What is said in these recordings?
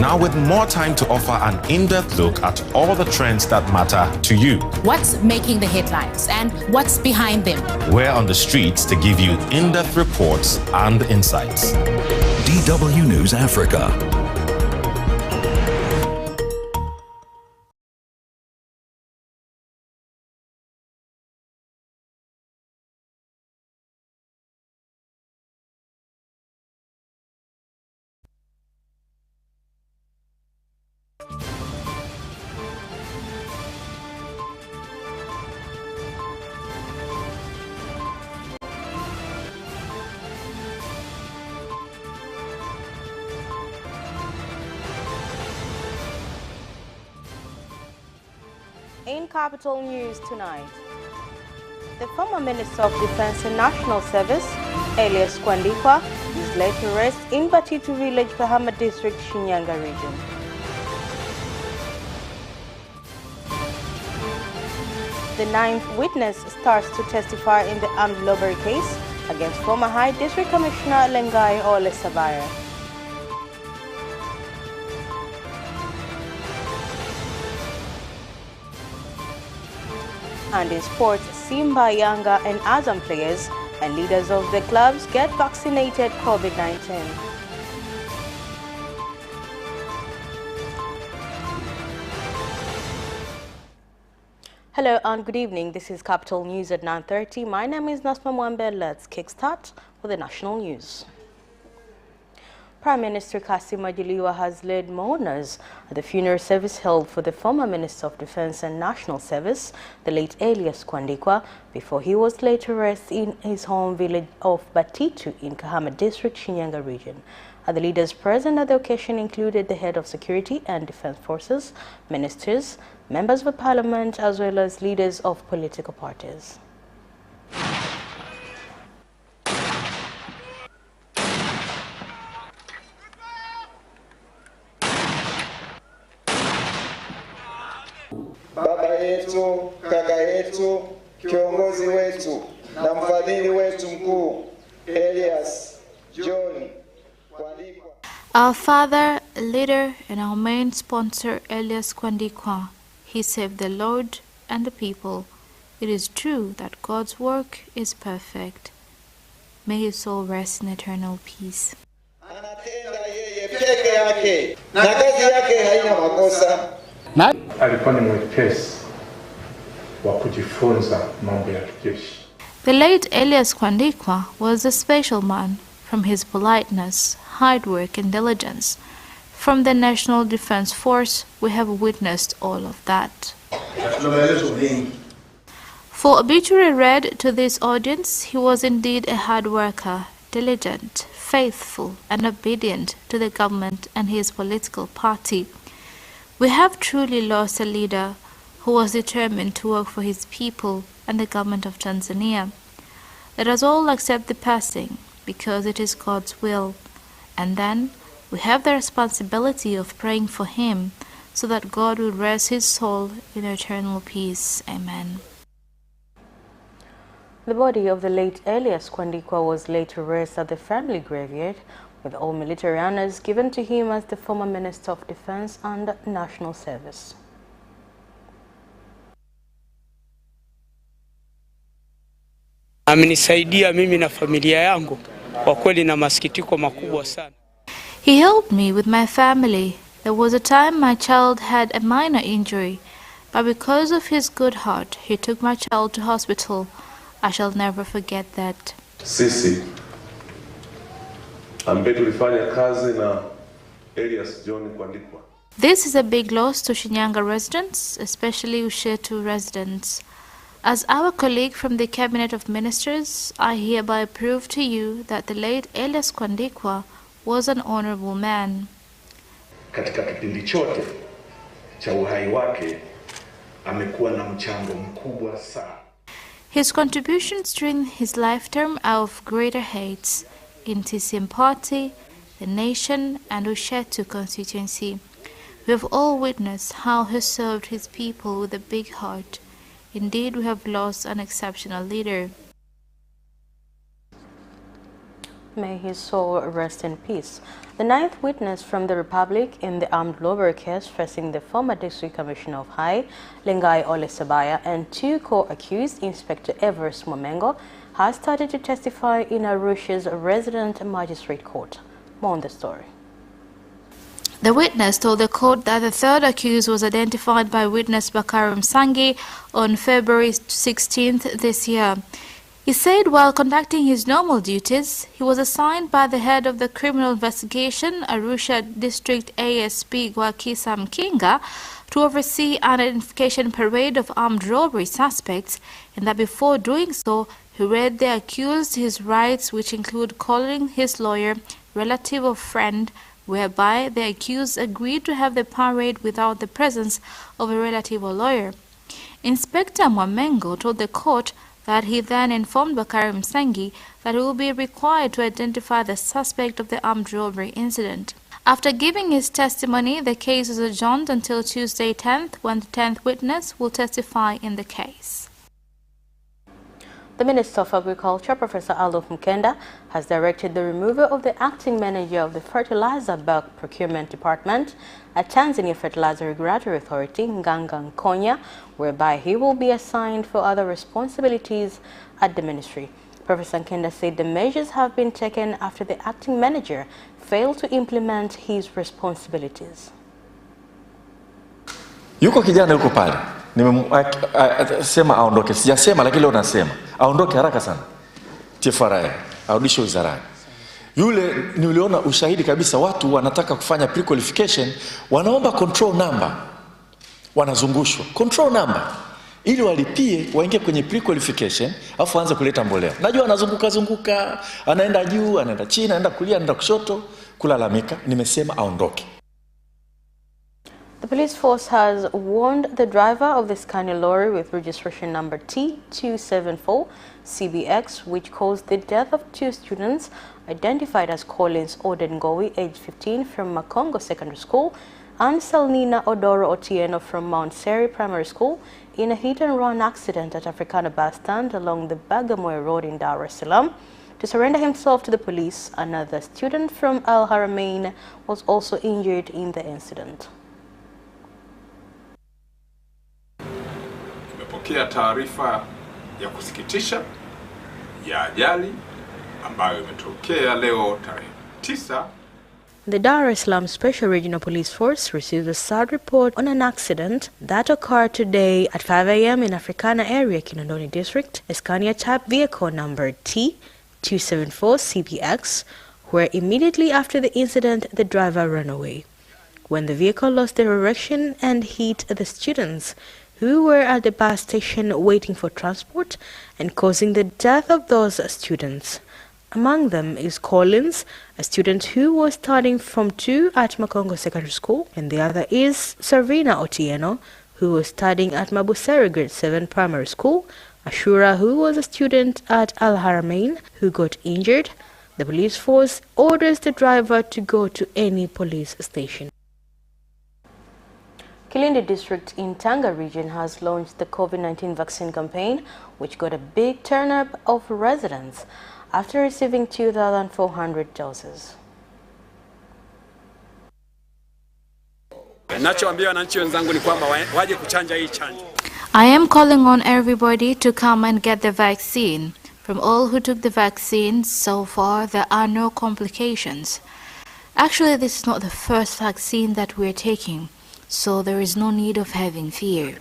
Now with more time to offer an in-depth look at all the trends that matter to you. What's making the headlines and what's behind them? We're on the streets to give you in-depth reports and insights. DW News Africa. In Capital News tonight, the former Minister of Defense and National Service, Elias Kwandikwa, is laid to rest in Batitu Village, Kahama District, Shinyanga region. The 9th witness starts to testify in the armed robbery case against former High District Commissioner Lengai Ole Sabaya. And in sports, Simba, Yanga and Azam players and leaders of the clubs get vaccinated COVID-19. Hello and good evening. This is Capital News at 9:30. My name is Nasma Mwambe. Let's kickstart with the national news. Prime Minister Kassim Majaliwa has led mourners at the funeral service held for the former Minister of Defense and National Service, the late Elias Kwandikwa, before he was laid to rest in his home village of Batitu in Kahama District, Shinyanga region. The leaders present at the occasion included the head of security and defense forces, ministers, members of parliament, as well as leaders of political parties. Baba yetu, kaka yetu, kiongozi wetu na mfadhili wetu mkuu Elias John Kwandikwa. Our father, leader, and our main sponsor, Elias Kwandikwa, he saved the Lord and the people. It is true that God's work is perfect. May his soul rest in eternal peace. Anatenda yeye peke yake na kazi yake haina makosa. Alikuwa ni mwepesi wa kujifunza mambo ya kijeshi. The late Elias Kwandikwa was a special man from his politeness, hard work, and diligence. From the National Defense Force, we have witnessed all of that. For obituary read to this audience, he was indeed a hard worker, diligent, faithful, and obedient to the government and his political party. We have truly lost a leader who was determined to work for his people and the government of Tanzania. Let us all accept the passing because it is God's will, and then we have the responsibility of praying for him so that God will rest his soul in eternal peace. Amen. The body of the late Elias Kwandikwa was laid to rest at the family graveyard, with all military honors given to him as the former Minister of Defense and National Service. Amenisaidia mimi na familia yangu kwa kweli na masikitiko makubwa sana. He helped me with my family. There was a time my child had a minor injury, but because of his good heart, he took my child to hospital. I shall never forget that. Sisi ambaye tulifanya kazi na Elias John Kwandikwa. This is a big loss to Shinyanga residents, especially Ushetu residents. As our colleague from the Cabinet of Ministers, I hereby prove to you that the late Elias Kwandikwa was an honorable man. Katika kipindi chote cha uhai wake amekuwa na mchango mkubwa sana. His contributions during his lifetime are of greater heights in TCM party, the nation, and Ushetu constituency. We have all witnessed how he served his people with a big heart. Indeed, we have lost an exceptional leader. May his soul rest in peace. The ninth witness from the Republic in the armed robbery case facing the former District Commissioner of Hai, Lengai Ole Sabaya, and two co-accused, Inspector Everest Mwamengo, has started to testify in Arusha's resident magistrate court. More on the story. The witness told the court that the third accused was identified by witness Bakari Msangi on February 16th this year. He said while conducting his normal duties, he was assigned by the head of the criminal investigation, Arusha District ASP Gwakisa Mkinga, to oversee an identification parade of armed robbery suspects, and that before doing so, he read the accused his rights, which include calling his lawyer, relative or friend, whereby the accused agreed to have the parade without the presence of a relative or lawyer. Inspector Mwamengo told the court that he then informed Bakari Msangi that he will be required to identify the suspect of the armed robbery incident. After giving his testimony, the case was adjourned until Tuesday 10th, when the 10th witness will testify in the case. The Minister of Agriculture, Professor Aluf Mkenda, has directed the removal of the acting manager of the Fertilizer Bulk Procurement Department at Tanzania Fertilizer Regulatory Authority, Nganga Nkonya, whereby he will be assigned for other responsibilities at the ministry. Professor Mkenda said the measures have been taken after the acting manager failed to implement his responsibilities. Yuko kijana yuko pale. Nimesema aondoke. Sijasema lakini leo nasema. Aondoke haraka sana. TFRA, arudishwe wizarani. Yule niliona ushahidi kabisa, watu wanataka kufanya pre-qualification, wanaomba control number. Wanazungushwa. Control number. Ili walipie waingie kwenye pre-qualification, afu aanze kuleta mbolea. Najua anazunguka, anaenda juu, anaenda chini, anaenda kulia, anaenda kushoto, kulalamika. Nimesema aondoke. The police force has warned the driver of the Scania lorry with registration number T274 CBX, which caused the death of two students identified as Collins Odengowi, age 15, from Makongo Secondary School, and Salnina Odoro Otieno from Mount Seri Primary School, in a hit-and-run accident at Africana bus stand along the Bagamoyo Road in Dar es Salaam. To surrender himself to the police, another student from Al Haramain was also injured in the incident. Taarifa ya kusikitisha ya ajali ambayo imetokea leo tarehe 9. The Dar es Salaam Special Regional Police Force received a sad report on an accident that occurred today at 5 a.m. in Africana area, Kinondoni District, a Scania type vehicle number T274 CBX, where immediately after the incident the driver ran away. When the vehicle lost direction and hit the students who were at the bus station waiting for transport, and causing the death of those students. Among them is Collins, a student who was studying Form 2 at Makongo Secondary School, and the other is Servina Otieno, who was studying at Mabuseri Grade 7 Primary School, Ashura, who was a student at Al Haramain, who got injured. The police force orders the driver to go to any police station. Kilindi District in Tanga region has launched the COVID-19 vaccine campaign, which got a big turnout of residents after receiving 2,400 doses. I am calling on everybody to come and get the vaccine. From all who took the vaccine so far, there are no complications. Actually, this is not the first vaccine that we're taking, so there is no need of having fear.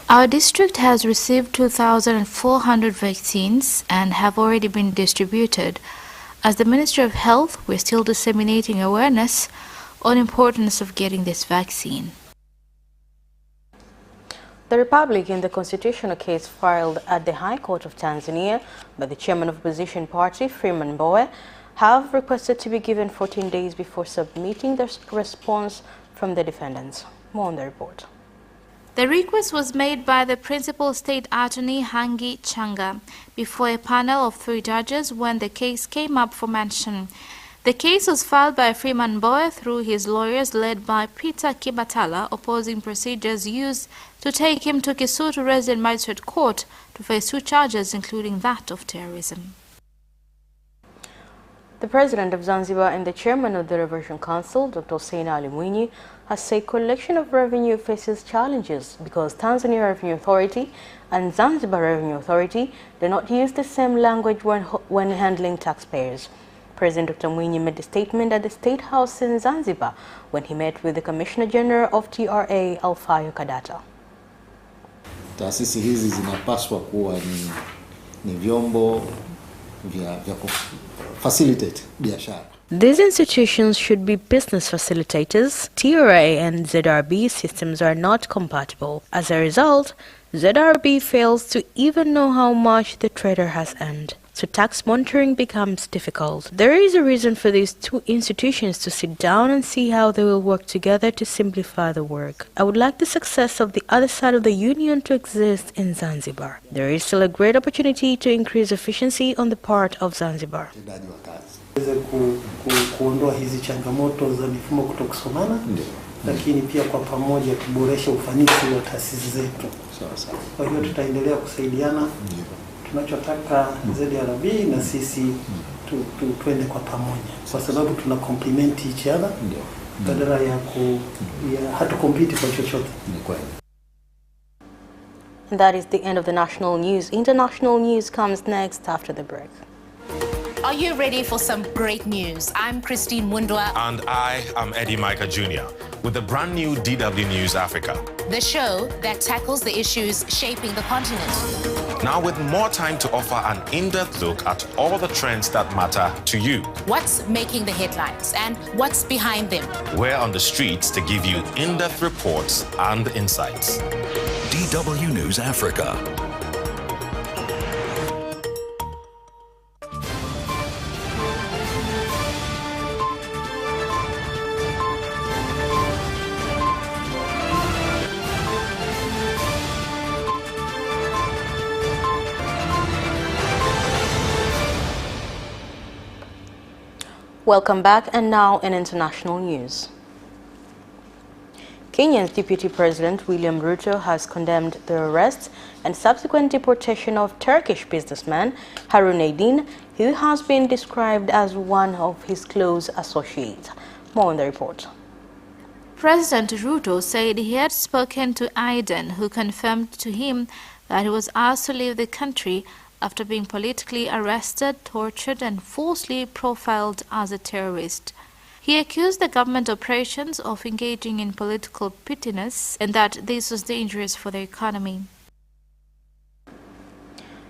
Our district has received 2,400 vaccines and have already been distributed. As the Ministry of Health, we're still disseminating awareness on the importance of getting this vaccine. The Republic, in the constitutional case filed at the High Court of Tanzania by the chairman of the opposition party, Freeman Mbowe, have requested to be given 14 days before submitting the response from the defendants. More on the report. The request was made by the principal state attorney, Hangi Changa, before a panel of 3 judges when the case came up for mention. The case was filed by Freeman Mbowe through his lawyers led by Peter Kibatala, opposing procedures used to take him to Kisutu Resident Magistrate Court to face 2 charges, including that of terrorism. The President of Zanzibar and the Chairman of the Reversion Council, Dr. Hussein Ali Mwinyi, has said collection of revenue faces challenges because Tanzania Revenue Authority and Zanzibar Revenue Authority do not use the same language when handling taxpayers. President Dr. Mwinyi made the statement at the State House in Zanzibar when he met with the Commissioner General of TRA, Alfayo Kadata. Taasisi hizi zinapaswa kuwa ni vyombo vya facilitate biashara. These institutions should be business facilitators. TRA and ZRB systems are not compatible. As a result, ZRB fails to even know how much the trader has earned. So tax monitoring becomes difficult. There is a reason for these 2 institutions to sit down and see how they will work together to simplify the work. I would like the success of the other side of the union to exist in Zanzibar. There is still a great opportunity to increase efficiency on the part of Zanzibar. Kuondoa hizi changamoto za mifumo kutokusomana, lakini pia kwa pamoja kuboresha ufanisi wa taasisi zetu. Kwa hiyo tutaendelea kusaidiana. Tunachotaka ZRB na sisi tuende kwa pamoja, kwa sababu tuna complement each other badala ya hatu compete kwa chochote. And that is the end of the national news. International news comes next after the break. Are you ready for some great news? I'm Christine Mundwa. And I am Eddie Micah Jr. with the brand new DW News Africa, The show that tackles the issues shaping the continent. now with more time to offer an in-depth look at all the trends that matter to you. What's making the headlines and what's behind them? We're on the streets to give you in-depth reports and insights. DW News Africa. Welcome back, and now in international news. Kenya's Deputy President William Ruto has condemned the arrest and subsequent deportation of Turkish businessman Harun Aydin, who has been described as one of his close associates. More on the report. President Ruto said he had spoken to Aydin, who confirmed to him that he was asked to leave the country after being politically arrested, tortured, and falsely profiled as a terrorist. He accused the government operations of engaging in political pettiness and that this was dangerous for the economy.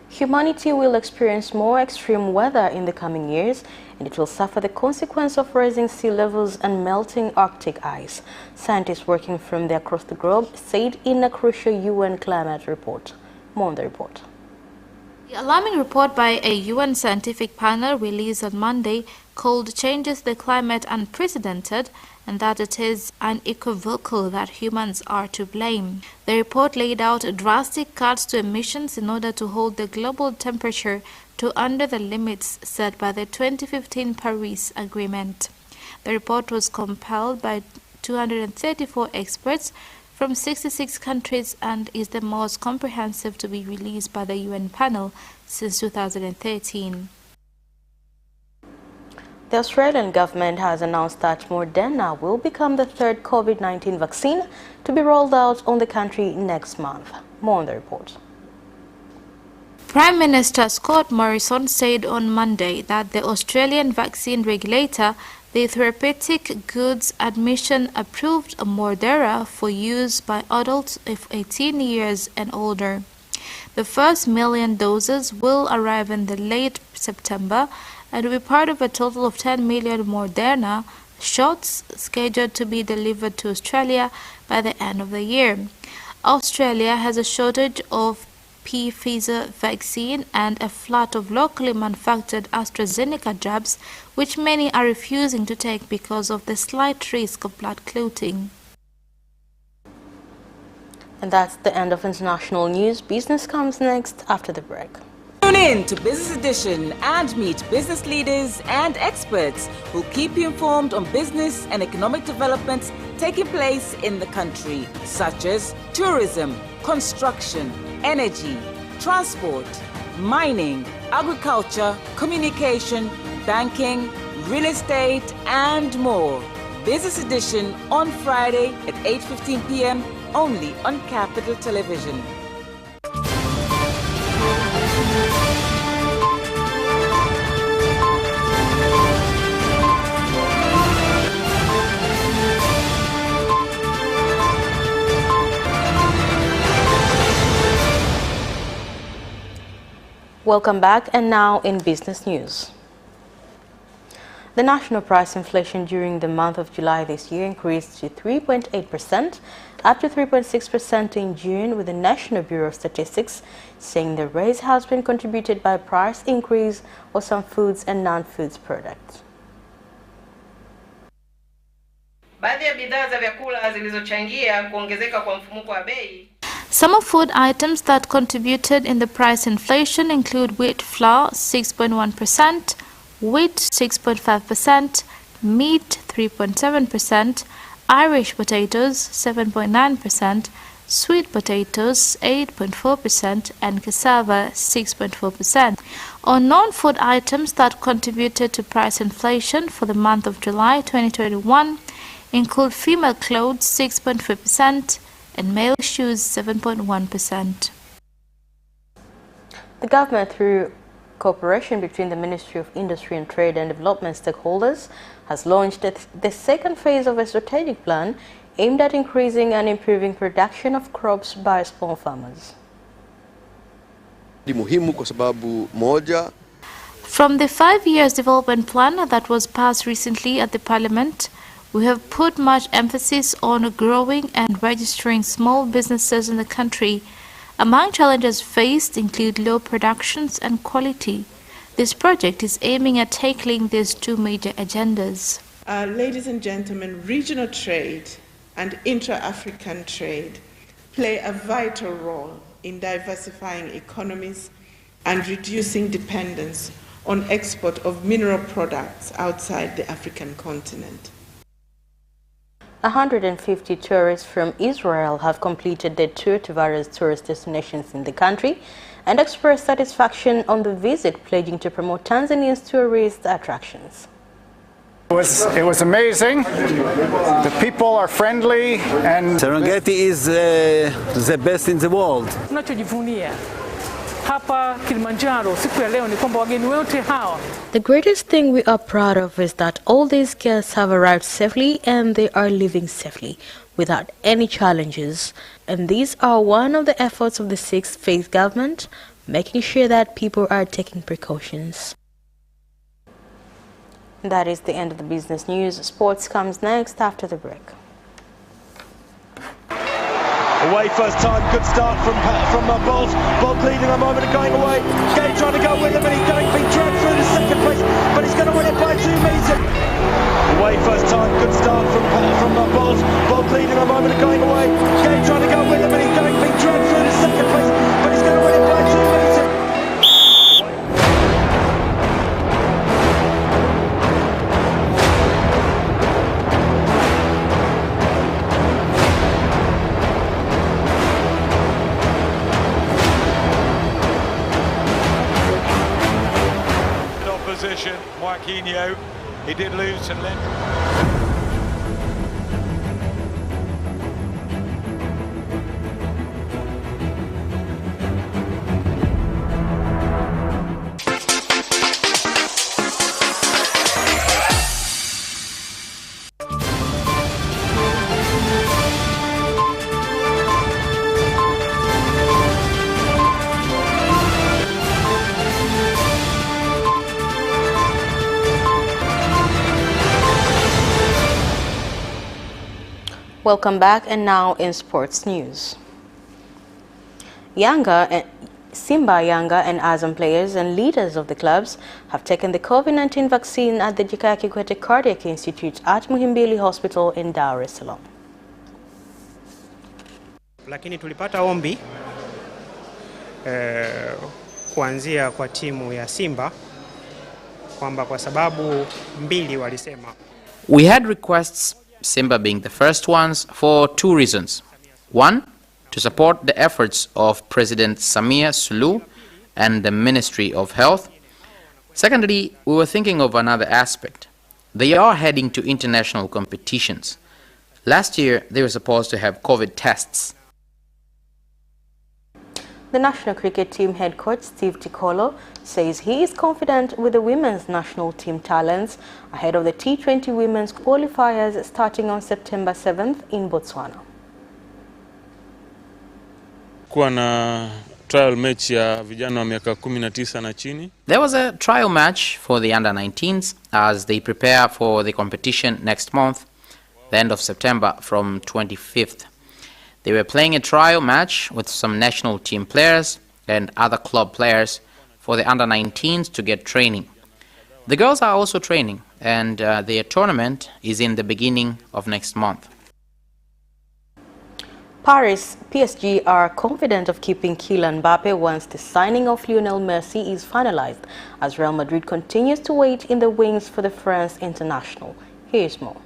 Humanity will experience more extreme weather in the coming years, and it will suffer the consequence of rising sea levels and melting Arctic ice, scientists working from across the globe said in a crucial UN climate report. More on the report. The alarming report by a UN scientific panel released on Monday called Changes the Climate Unprecedented and that it is unequivocal that humans are to blame. The report laid out drastic cuts to emissions in order to hold the global temperature to under the limits set by the 2015 Paris Agreement. The report was compiled by 234 experts from 66 countries and is the most comprehensive to be released by the UN panel since 2013. The Australian government has announced that Moderna will become the 3rd COVID-19 vaccine to be rolled out on the country next month. More on the report. Prime Minister Scott Morrison said on Monday that the Australian vaccine regulator, the Therapeutic Goods Administration, approved Moderna for use by adults of 18 years and older. The first 1 million doses will arrive in the late September and will be part of a total of 10 million Moderna shots scheduled to be delivered to Australia by the end of the year. Australia has a shortage of Pfizer vaccine and a flood of locally manufactured AstraZeneca jabs, which many are refusing to take because of the slight risk of blood clotting. And that's the end of international news. Business comes next after the break. Tune in to Business Edition and meet business leaders and experts who keep you informed on business and economic developments taking place in the country, such as tourism, construction, energy, transport, mining, agriculture, communication, banking, real estate, and more. Business Edition on Friday at 8:15 p.m. only on Capital Television. Welcome back, and now in business news. The national price inflation during the month of July this year increased to 3.8%, up to 3.6% in June, with the National Bureau of Statistics saying the rise has been contributed by price increase of some foods and non-foods products. Baadhi ya bidhaa za vyakula zilizochangia kuongezeka kwa mfumuko wa bei. Some of food items that contributed in the price inflation include wheat flour 6.1%, wheat 6.5%, meat 3.7%, Irish potatoes 7.9%, sweet potatoes 8.4%, and cassava 6.4%. On non-food items that contributed to price inflation for the month of July 2021 include female clothes 6.3%, and male shoes 7.1%. The government, through cooperation between the Ministry of Industry and Trade and Development stakeholders, has launched the second phase of a strategic plan aimed at increasing and improving production of crops by small farmers. From the 5 years development plan that was passed recently at the Parliament, we have put much emphasis on growing and registering small businesses in the country. Among challenges faced include low productions and quality. This project is aiming at tackling these two major agendas. Ladies and gentlemen, regional trade and intra-African trade play a vital role in diversifying economies and reducing dependence on export of mineral products outside the African continent. 150 tourists from Israel have completed their tour to various tourist destinations in the country and expressed satisfaction on the visit, pledging to promote Tanzania's tourist attractions. It was amazing. The people are friendly, and Serengeti is the best in the world. The greatest thing we are proud of is that all these guests have arrived safely and they are living safely without any challenges. And these are one of the efforts of the sixth phase government, making sure that people are taking precautions. That is the end of the business news. Sports comes next after the break. Away first time, good start from Bolt. Bolt leading a moment of going away. Gay trying to go with him, and he's being dragged through the second place, but he's going to win it by 2 meters. Away first time, good start from Bolt. Bolt leading a moment of going away. Gay trying to go with him, and he's being dragged through the second place, but he's going to win it by 2 meters. Joaquinho, he did lose to Lynn. Welcome back, and now in sports news. Simba, Yanga and Azam players and leaders of the clubs have taken the COVID-19 vaccine at the Jakaya Kikwete Cardiac Institute at Muhimbili Hospital in Dar es Salaam. Lakini tulipata ombi kuanzia kwa timu ya Simba kwamba kwa sababu mbili walisema. We had requests, Simba being the first ones, for two reasons. One, to support the efforts of President Samia Suluhu and the Ministry of Health. Secondly, we were thinking of another aspect. They are heading to international competitions. Last year, they were supposed to have COVID tests. The national cricket team head coach Steve Tikolo says he is confident with the women's national team talents ahead of the T20 women's qualifiers starting on September 7th in Botswana. Kuwa na trial match ya vijana wa miaka 19 na chini. There was a trial match for the under-19s as they prepare for the competition next month, the end of September from 25th. They were playing a trial match with some national team players and other club players for the under-19s to get training. The girls are also training, and their tournament is in the beginning of next month. Paris PSG are confident of keeping Kylian Mbappe once the signing of Lionel Messi is finalized, as Real Madrid continues to wait in the wings for the French international. Here's more.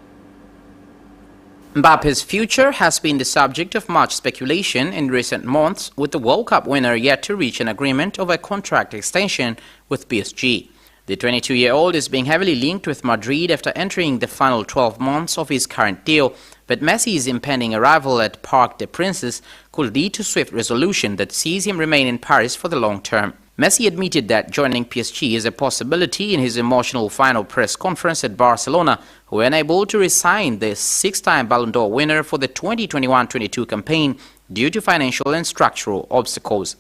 Mbappe's future has been the subject of much speculation in recent months, with the World Cup winner yet to reach an agreement over a contract extension with PSG. The 22-year-old is being heavily linked with Madrid after entering the final 12 months of his current deal, but Messi's impending arrival at Parc des Princes could lead to swift resolution that sees him remain in Paris for the long term. Messi admitted that joining PSG is a possibility in his emotional final press conference at Barcelona, who were unable to resign the six-time Ballon d'Or winner for the 2021-22 campaign due to financial and structural obstacles.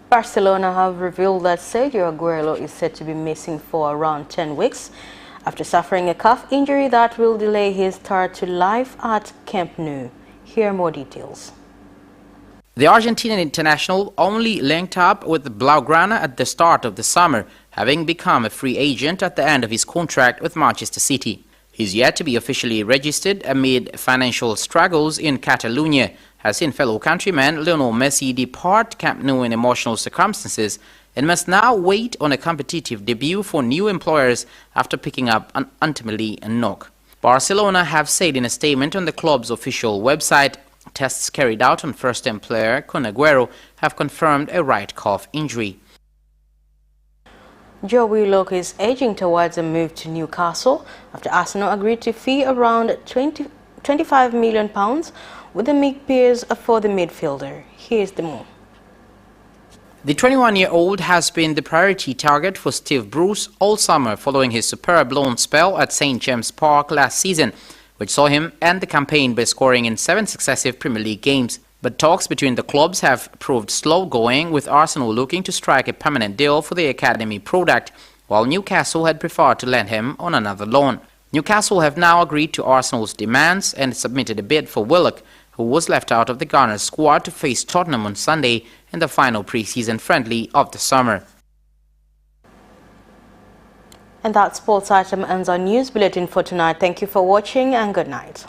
Barcelona have revealed that Sergio Aguero is said to be missing for around 10 weeks after suffering a calf injury that will delay his start to life at Camp Nou. Here are more details. The Argentinian international only linked up with the Blaugrana at the start of the summer, having become a free agent at the end of his contract with Manchester City. He's yet to be officially registered amid financial struggles in Catalonia, has seen fellow countryman Lionel Messi depart Camp Nou in emotional circumstances and must now wait on a competitive debut for new employers after picking up an ultimately a knock. Barcelona have said in a statement on the club's official website, tests carried out on first-time player Kun Aguero have confirmed a right calf injury. Joe Willock is edging towards a move to Newcastle after Arsenal agreed to fee around £25 million with the Magpies for the midfielder. Here's the move. The 21-year-old has been the priority target for Steve Bruce all summer following his superb loan spell at St James Park last season, which saw him end the campaign by scoring in 7 successive Premier League games. But talks between the clubs have proved slow-going, with Arsenal looking to strike a permanent deal for the academy product, while Newcastle had preferred to lend him on another loan. Newcastle have now agreed to Arsenal's demands and submitted a bid for Willock, who was left out of the Gunners squad to face Tottenham on Sunday in the final pre-season friendly of the summer. And that sports item ends our news bulletin for tonight. Thank you for watching and good night.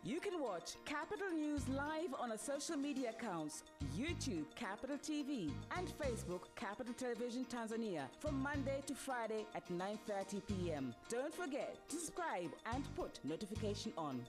You can watch Capital News live on our social media accounts, YouTube Capital TV and Facebook Capital Television Tanzania from Monday to Friday at 9:30 p.m. Don't forget to subscribe and put notification on.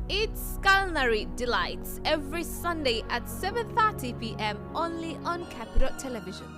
It's Culinary Delights every Sunday at 7:30 p.m. only on Capital Television.